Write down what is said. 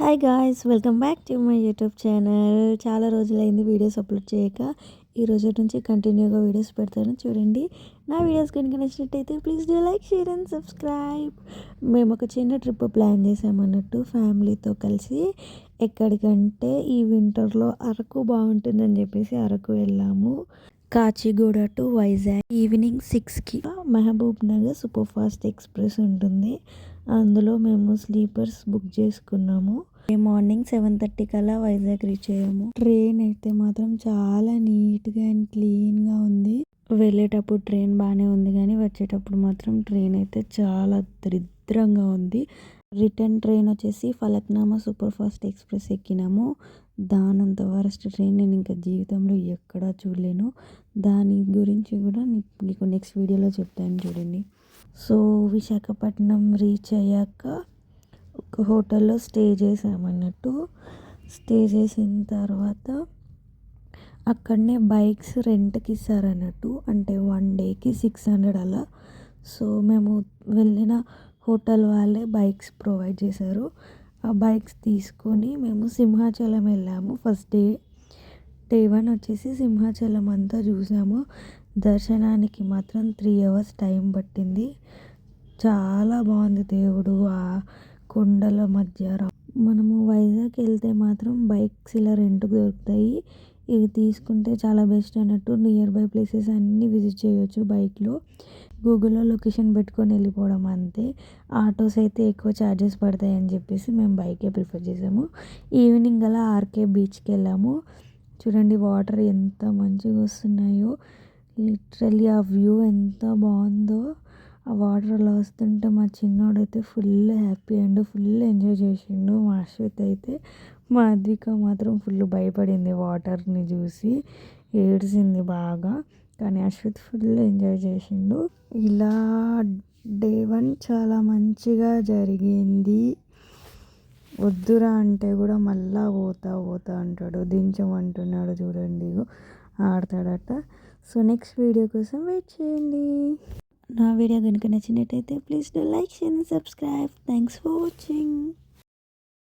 Hi guys, welcome back to my YouTube channel. చాలా రోజులైంది videos upload చేయక. ఈ రోజు నుంచి కంటిన్యూగా వీడియోస్ పెడతాను చూడండి. నా వీడియోస్ కనుక నచ్చినట్టయితే please do like, share and subscribe. మేము ఒక చిన్న ట్రిప్ ప్లాన్ చేసామన్నట్టు ఫ్యామిలీతో కలిసి. ఎక్కడికంటే ఈ వింటర్లో అరకు బాగుంటుందని చెప్పేసి అరకు వెళ్ళాము. కాచిగూడ టు వైజాగ్ ఈవినింగ్ 6కి Mahbubnagar super fast express ఉంటుంది. అందులో మేము స్లీపర్స్ బుక్ చేసుకున్నాము. మార్నింగ్ 7:30 కల్లా వైజాగ్ రీచ్ అయ్యాము. ట్రైన్ అయితే మాత్రం చాలా నీట్గా అండ్ క్లీన్గా ఉంది. వెళ్ళేటప్పుడు ట్రైన్ బాగానే ఉంది కానీ వచ్చేటప్పుడు మాత్రం ట్రైన్ అయితే చాలా దరిద్రంగా ఉంది. రిటర్న్ ట్రైన్ వచ్చేసి ఫలక్నామా సూపర్ ఫాస్ట్ ఎక్స్ప్రెస్ ఎక్కినాము. దానంత వరస్ట్ ట్రైన్ నేను ఇంకా జీవితంలో ఎక్కడా చూడలేను. దాని గురించి కూడా మీకు నెక్స్ట్ వీడియోలో చెప్తాను చూడండి. సో విశాఖపట్నం రీచ్ అయ్యాక ఒక హోటల్లో స్టే చేసామన్నట్టు. స్టే చేసిన తర్వాత అక్కడనే బైక్స్ రెంట్కి ఇస్తారన్నట్టు. అంటే 1 డేకి 600 అలా. సో మేము వెళ్ళిన హోటల్ వాళ్ళే బైక్స్ ప్రొవైడ్ చేశారు. ఆ బైక్స్ తీసుకొని మేము సింహాచలం వెళ్ళాము. ఫస్ట్ డే 1 వచ్చేసి సింహాచలం అంతా చూసాము. దర్శనానికి మాత్రం 3 అవర్స్ టైం పట్టింది. చాలా బాగుంది దేవుడు ఆ కొండల మధ్య. మనము వైజాగ్ వెళ్తే మాత్రం బైక్స్ ఇలా రెంట్కి దొరుకుతాయి. ఇవి తీసుకుంటే చాలా బెస్ట్ అన్నట్టు. నియర్ బై ప్లేసెస్ అన్నీ విజిట్ చేయొచ్చు బైక్లో. గూగుల్లో లొకేషన్ పెట్టుకొని వెళ్ళిపోవడం అంతే. ఆటోస్ అయితే ఎక్కువ ఛార్జెస్ పడతాయి అని చెప్పేసి మేము బైకే ప్రిఫర్ చేసాము. ఈవినింగ్ అలా ఆర్కే బీచ్కి వెళ్ళాము. చూడండి వాటర్ ఎంత మంచిగా వస్తున్నాయో. లిటరల్లీ ఆ వ్యూ ఎంత బాగుందో. ఆ వాటర్ అలా వస్తుంటే మా చిన్నోడైతే full happy and full enjoy చేసిండు. మా అశ్విత్ అయితే, మా అద్విక మాత్రం ఫుల్ భయపడింది వాటర్ని చూసి, ఏడ్చింది బాగా. కానీ అశ్విత్ ఫుల్ ఎంజాయ్ చేసిండు. ఇలా డే 1 చాలా మంచిగా జరిగింది. వద్దురా అంటే కూడా మళ్ళా పోతా అంటాడు. దించమంటున్నాడు చూడండి, ఆడతాడట. సో నెక్స్ట్ వీడియో కోసం వెయిట్ చేయండి. నా వీడియో కనుక నచ్చినట్టయితే please do like, share and subscribe. Thanks for watching.